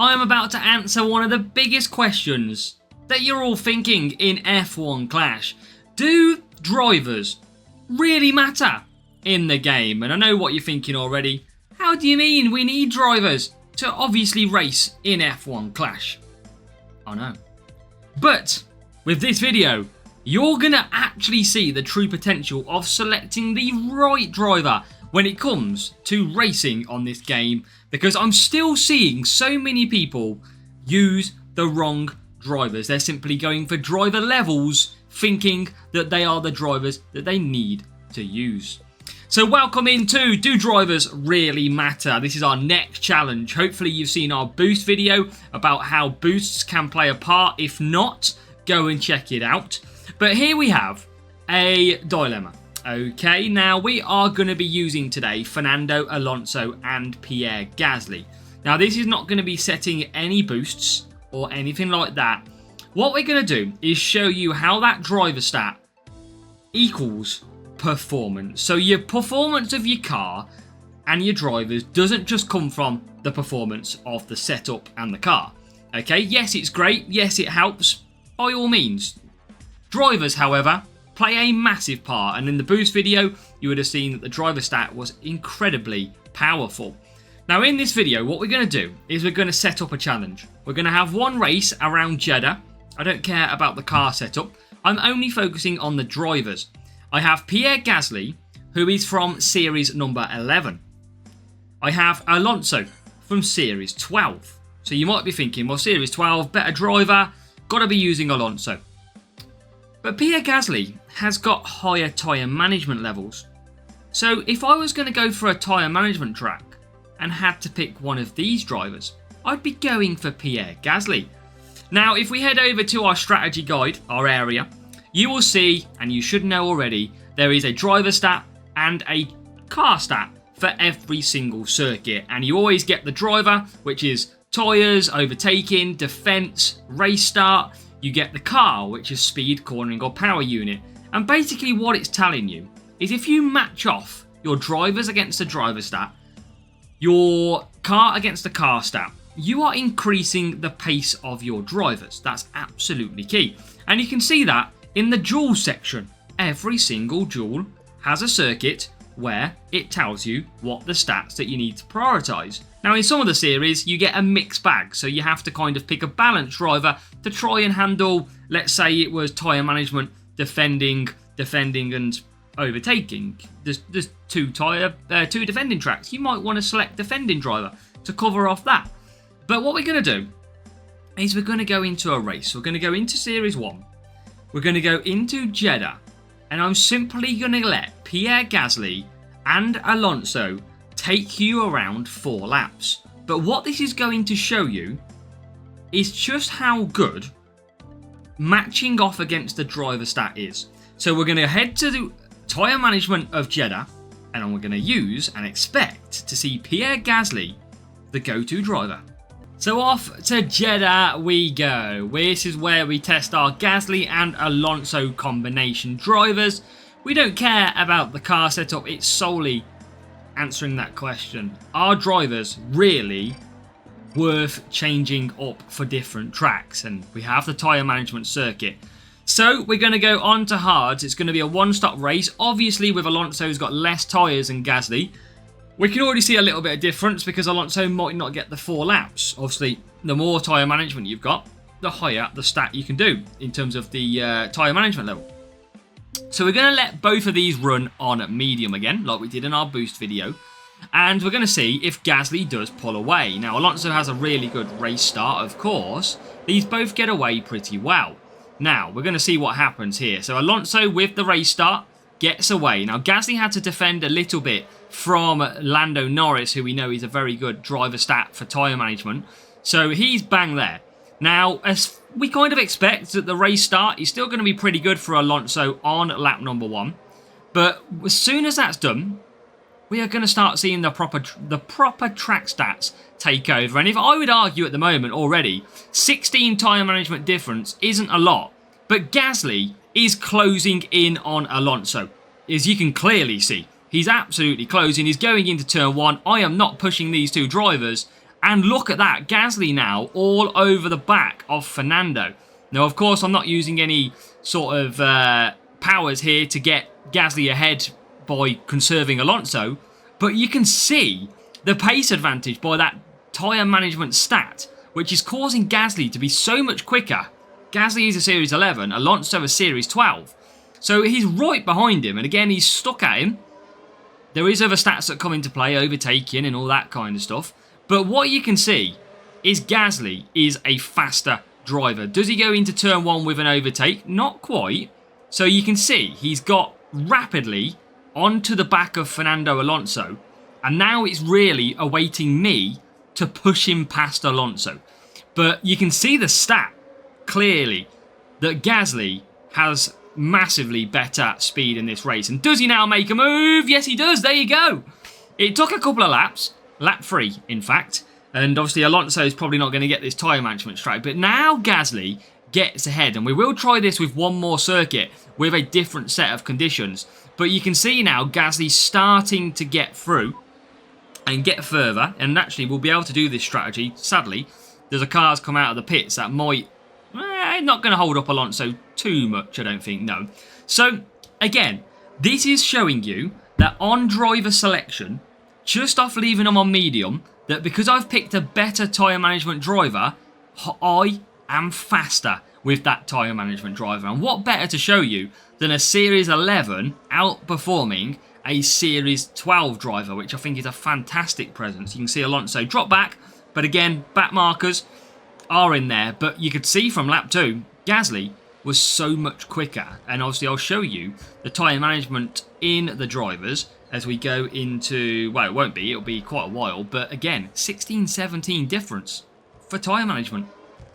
I am about to answer one of the biggest questions that you're all thinking in F1 Clash. Do drivers really matter in the game? And I know what you're thinking already. How do you mean we need drivers to obviously race in F1 Clash? I know. But with this video, you're going to actually see the true potential of selecting the right driver when it comes to racing on this game, because I'm still seeing so many people use the wrong drivers. They're simply going for driver levels, thinking that they are the drivers that they need to use. So welcome into Do Drivers Really Matter? This is our next challenge. Hopefully you've seen our boost video about how boosts can play a part. If not, go and check it out. But here we have a dilemma. Okay, now we are going to be using today Fernando Alonso and Pierre Gasly. Now this is not going to be setting any boosts or anything like that. What we're going to do is show you how that driver stat equals performance. So your performance of your car and your drivers doesn't just come from the performance of the setup and the car. Okay, yes, it's great. Yes, it helps by all means. Drivers, however, play a massive part, and in the boost video you would have seen that the driver stat was incredibly powerful. Now in this video what we're going to do is we're going to set up a challenge. We're going to have one race around Jeddah. I don't care about the car setup. I'm only focusing on the drivers. I have Pierre Gasly, who is from series number 11. I have Alonso from series 12. So you might be thinking, well, series 12, better driver, got to be using Alonso. But Pierre Gasly has got higher tyre management levels. So if I was going to go for a tyre management track and had to pick one of these drivers, I'd be going for Pierre Gasly. Now, if we head over to our strategy guide, our area, you will see, and you should know already, there is a driver stat and a car stat for every single circuit. And you always get the driver, which is tyres, overtaking, defence, race start. You get the car, which is speed, cornering or power unit. And basically what it's telling you is if you match off your drivers against the driver stat, your car against the car stat, you are increasing the pace of your drivers. That's absolutely key. And you can see that in the duel section. Every single duel has a circuit where it tells you what the stats that you need to prioritise. Now in some of the series you get a mixed bag, so you have to kind of pick a balanced driver to try and handle, let's say it was tyre management, defending and overtaking. There's two defending tracks. You might want to select defending driver to cover off that. But what we're going to do is we're going to go into a race. We're going to go into series 1. We're going to go into Jeddah. And I'm simply going to let Pierre Gasly and Alonso take you around 4 laps. But what this is going to show you is just how good matching off against the driver stat is. So we're going to head to the tyre management of Jeddah, and we're going to use and expect to see Pierre Gasly, the go-to driver. So off to Jeddah we go. This is where we test our Gasly and Alonso combination drivers. We don't care about the car setup, it's solely answering that question. Are drivers really worth changing up for different tracks? And we have the tyre management circuit. So we're going to go on to hards. It's going to be a one-stop race. Obviously with Alonso, who's got less tyres than Gasly. We can already see a little bit of difference because Alonso might not get the 4 laps. Obviously, the more tyre management you've got, the higher the stat you can do in terms of the tyre management level. So we're going to let both of these run on medium again, like we did in our boost video. And we're going to see if Gasly does pull away. Now, Alonso has a really good race start, of course. These both get away pretty well. Now, we're going to see what happens here. So Alonso, with the race start, gets away. Now, Gasly had to defend a little bit from Lando Norris, who we know is a very good driver stat for tyre management. So he's bang there. Now, as we kind of expect that the race start is still going to be pretty good for Alonso on lap number 1. But as soon as that's done, we are going to start seeing the proper track stats take over. And if I would argue at the moment already, 16 tyre management difference isn't a lot. But Gasly is closing in on Alonso. As you can clearly see, he's absolutely closing. He's going into turn 1. I am not pushing these two drivers And look at that, Gasly now all over the back of Fernando. Now, of course, I'm not using any sort of powers here to get Gasly ahead by conserving Alonso, but you can see the pace advantage by that tyre management stat, which is causing Gasly to be so much quicker. Gasly is a Series 11, Alonso a Series 12. So he's right behind him, and again, he's stuck at him. There is other stats that come into play, overtaking and all that kind of stuff. But what you can see is Gasly is a faster driver. Does he go into turn 1 with an overtake? Not quite. So you can see he's got rapidly onto the back of Fernando Alonso. And now it's really awaiting me to push him past Alonso. But you can see the stat clearly that Gasly has massively better speed in this race. And does he now make a move? Yes, he does. There you go. It took a couple of laps. Lap 3, in fact. And obviously Alonso is probably not going to get this tyre management straight. But now Gasly gets ahead. And we will try this with one more circuit with a different set of conditions. But you can see now Gasly starting to get through and get further. And actually we'll be able to do this strategy. Sadly, there's a car's come out of the pits that might... not going to hold up Alonso too much, I don't think, no. So, again, this is showing you that on driver selection, just off leaving them on medium, that because I've picked a better tyre management driver, I am faster with that tyre management driver. And what better to show you than a Series 11 outperforming a Series 12 driver, which I think is a fantastic presence. You can see Alonso drop back, but again, back markers are in there. But you could see from lap 2, Gasly was so much quicker. And obviously I'll show you the tyre management in the drivers as we go into, well, it won't be, it'll be quite a while, but again, 16-17 difference for tyre management.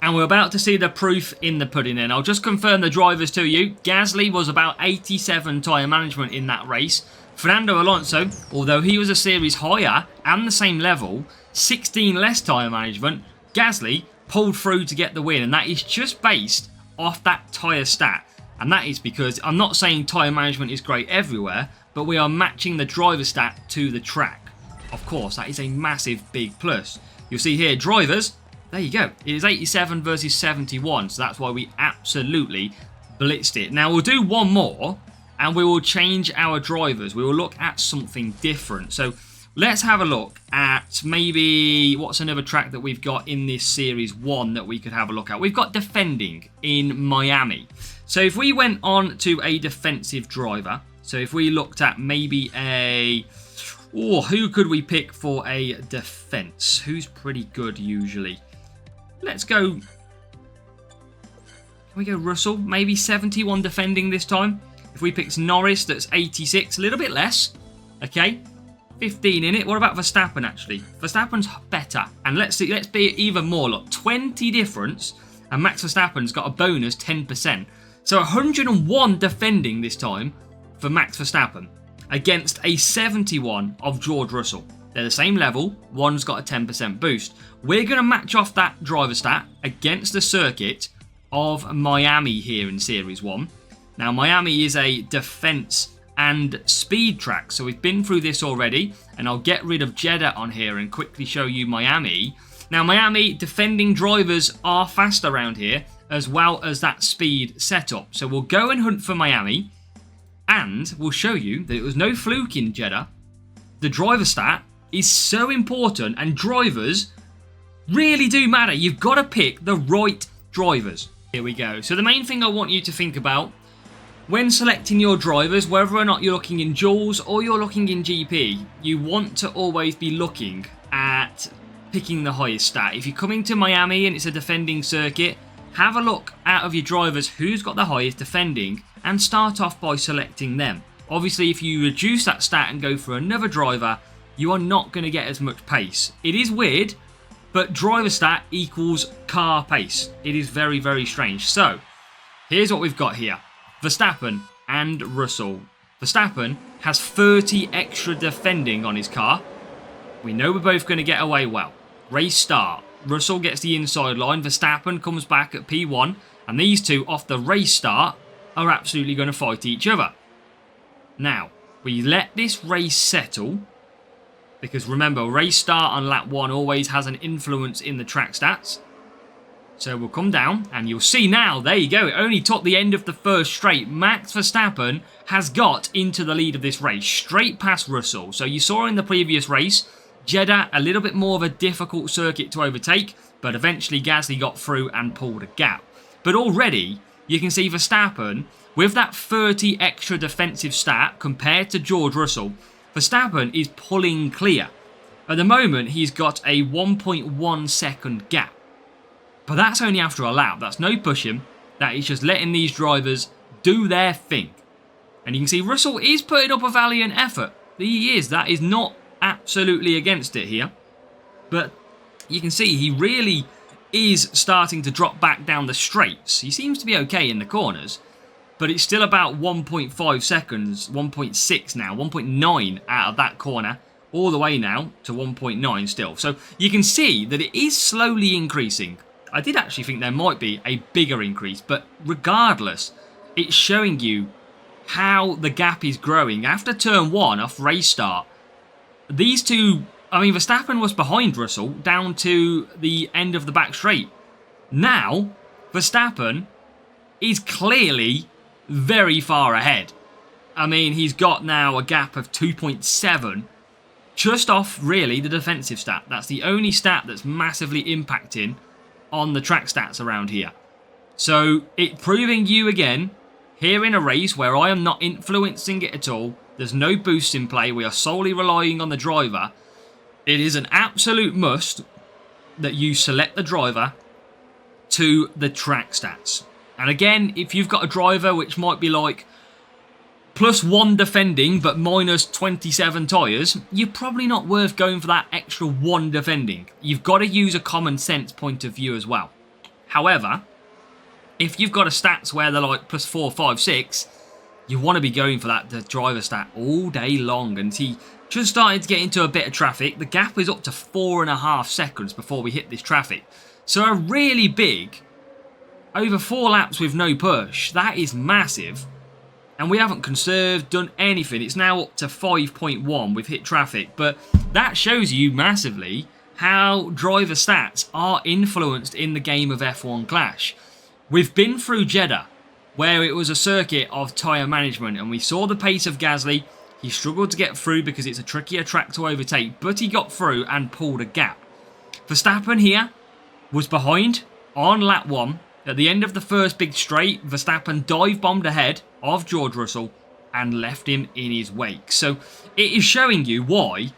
And we're about to see the proof in the pudding then. I'll just confirm the drivers to you. Gasly was about 87 tyre management in that race. Fernando Alonso, although he was a series higher and the same level, 16 less tyre management, Gasly pulled through to get the win. And that is just based off that tyre stat. And that is because I'm not saying tyre management is great everywhere, but we are matching the driver stat to the track. Of course, that is a massive big plus. You'll see here, drivers, there you go. It is 87 versus 71, so that's why we absolutely blitzed it. Now, we'll do one more, and we will change our drivers. We will look at something different. So, let's have a look at maybe, what's another track that we've got in this Series 1 that we could have a look at? We've got defending in Miami. So, if we went on to a defensive driver, so if we looked at maybe a... oh, who could we pick for a defense? Who's pretty good usually? Let's go... can we go Russell? Maybe 71 defending this time. If we picked Norris, that's 86. A little bit less. Okay. 15 in it. What about Verstappen, actually? Verstappen's better. And let's see, let's be even more. Look, 20 difference. And Max Verstappen's got a bonus 10%. So 101 defending this time for Max Verstappen against a 71 of George Russell. They're the same level, one's got a 10% boost. We're going to match off that driver stat against the circuit of Miami here in Series 1. Now, Miami is a defense and speed track, so we've been through this already, and I'll get rid of Jeddah on here and quickly show you Miami. Now, Miami defending drivers are fast around here, as well as that speed setup. So we'll go and hunt for Miami. And we'll show you that it was no fluke in Jeddah. The driver stat is so important, and drivers really do matter. You've got to pick the right drivers. Here we go. So the main thing I want you to think about when selecting your drivers, whether or not you're looking in Jules or you're looking in GP, you want to always be looking at picking the highest stat. If you're coming to Miami and it's a defending circuit, have a look out of your drivers who's got the highest defending and start off by selecting them. Obviously, if you reduce that stat and go for another driver, you are not going to get as much pace. It is weird, but driver stat equals car pace. It is very, very strange. So, here's what we've got here. Verstappen and Russell. Verstappen has 30 extra defending on his car. We know we're both going to get away well. Race start. Russell gets the inside line. Verstappen comes back at P1. And these two, off the race start, are absolutely going to fight each other. Now, we let this race settle. Because remember, race start on lap 1 always has an influence in the track stats. So we'll come down and you'll see now, there you go, it only took the end of the first straight. Max Verstappen has got into the lead of this race, straight past Russell. So you saw in the previous race, Jeddah, a little bit more of a difficult circuit to overtake, but eventually Gasly got through and pulled a gap. But already, you can see Verstappen, with that 30 extra defensive stat compared to George Russell, Verstappen is pulling clear. At the moment, he's got a 1.1 second gap. But that's only after a lap. That's no pushing. That is just letting these drivers do their thing. And you can see Russell is putting up a valiant effort. He is. That is not absolutely against it here. But you can see he really is starting to drop back down the straights. He seems to be okay in the corners. But it's still about 1.5 seconds, 1.6 now, 1.9 out of that corner. All the way now to 1.9 still. So you can see that it is slowly increasing. I did actually think there might be a bigger increase, but regardless, it's showing you how the gap is growing. After turn 1 off race start, these two, I mean, Verstappen was behind Russell down to the end of the back straight. Now, Verstappen is clearly very far ahead. I mean, he's got now a gap of 2.7 just off, really, the defensive stat. That's the only stat that's massively impacting on the track stats around here. So it proving you again here in a race where I am not influencing it at all. There's no boosts in play. We are solely relying on the driver. It is an absolute must that you select the driver to the track stats. And again, if you've got a driver which might be like +1 defending but minus 27 tyres, you're probably not worth going for that extra 1 defending. You've got to use a common sense point of view as well. However, if you've got a stats where they're like +4, 5, 6, you want to be going for the driver stat all day long. And he just started to get into a bit of traffic. The gap is up to 4.5 seconds before we hit this traffic. So a really big, over 4 laps with no push, that is massive. And we haven't conserved, done anything. It's now up to 5.1 with hit traffic. But that shows you massively how driver stats are influenced in the game of F1 Clash. We've been through Jeddah, where it was a circuit of tyre management. And we saw the pace of Gasly. He struggled to get through because it's a trickier track to overtake. But he got through and pulled a gap. Verstappen here was behind on lap 1. At the end of the first big straight, Verstappen dive-bombed ahead of George Russell and left him in his wake. So it is showing you why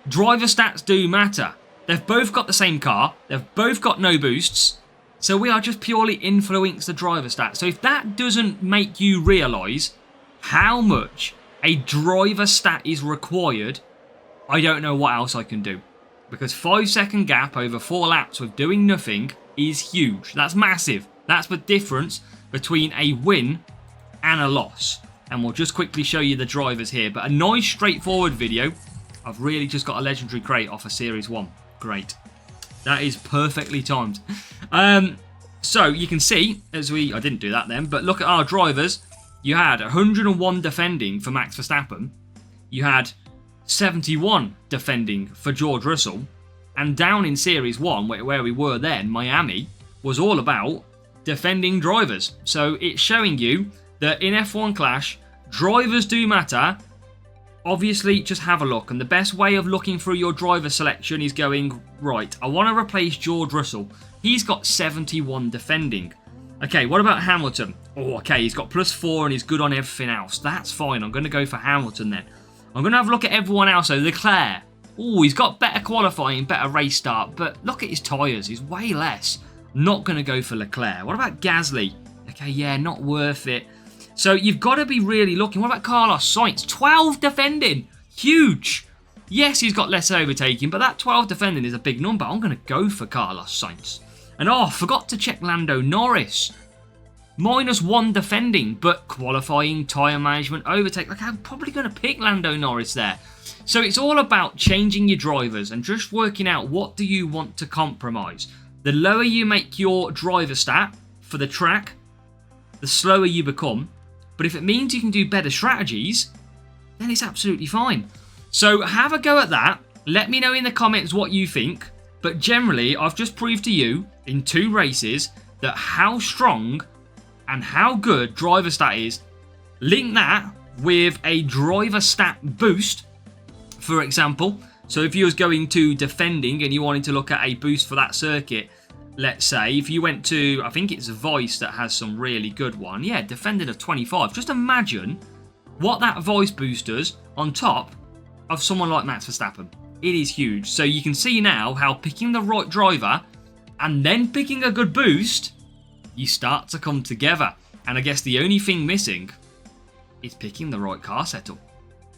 driver stats do matter. They've both got the same car. They've both got no boosts. So we are just purely influence the driver stats. So if that doesn't make you realise how much a driver stat is required, I don't know what else I can do. Because 5-second gap over 4 laps with doing nothing is huge. That's massive. That's the difference between a win and a loss. And we'll just quickly show you the drivers here. But a nice straightforward video. I've really just got a legendary crate off of Series 1. Great. That is perfectly timed. So you can see, I didn't do that then, but look at our drivers. You had 101 defending for Max Verstappen. You had 71 defending for George Russell. And down in Series 1, where we were then, Miami, was all about defending drivers. So it's showing you that in F1 Clash, drivers do matter. Obviously, just have a look. And the best way of looking through your driver selection is going, right, I want to replace George Russell. He's got 71 defending. Okay, what about Hamilton? Oh, okay, he's got +4 and he's good on everything else. That's fine. I'm going to go for Hamilton then. I'm going to have a look at everyone else. So Leclerc. Oh, he's got better qualifying, better race start. But look at his tyres. He's way less. Not going to go for Leclerc. What about Gasly? Okay, yeah, not worth it. So you've got to be really looking. What about Carlos Sainz? 12 defending. Huge. Yes, he's got less overtaking, but that 12 defending is a big number. I'm going to go for Carlos Sainz. And oh, forgot to check Lando Norris. -1 defending, but qualifying, tyre management, overtake. Like, I'm probably going to pick Lando Norris there. So it's all about changing your drivers and just working out what do you want to compromise. The lower you make your driver stat for the track, the slower you become. But if it means you can do better strategies, then it's absolutely fine. So have a go at that. Let me know in the comments what you think. But generally, I've just proved to you in 2 races that how strong and how good driver stat is. Link that with a driver stat boost, for example. So if you was going to defending and you wanted to look at a boost for that circuit, let's say if you went to, I think it's Voice that has some really good one. Yeah, defending of 25. Just imagine what that Voice boost does on top of someone like Max Verstappen. It is huge. So you can see now how picking the right driver and then picking a good boost, you start to come together. And I guess the only thing missing is picking the right car setup.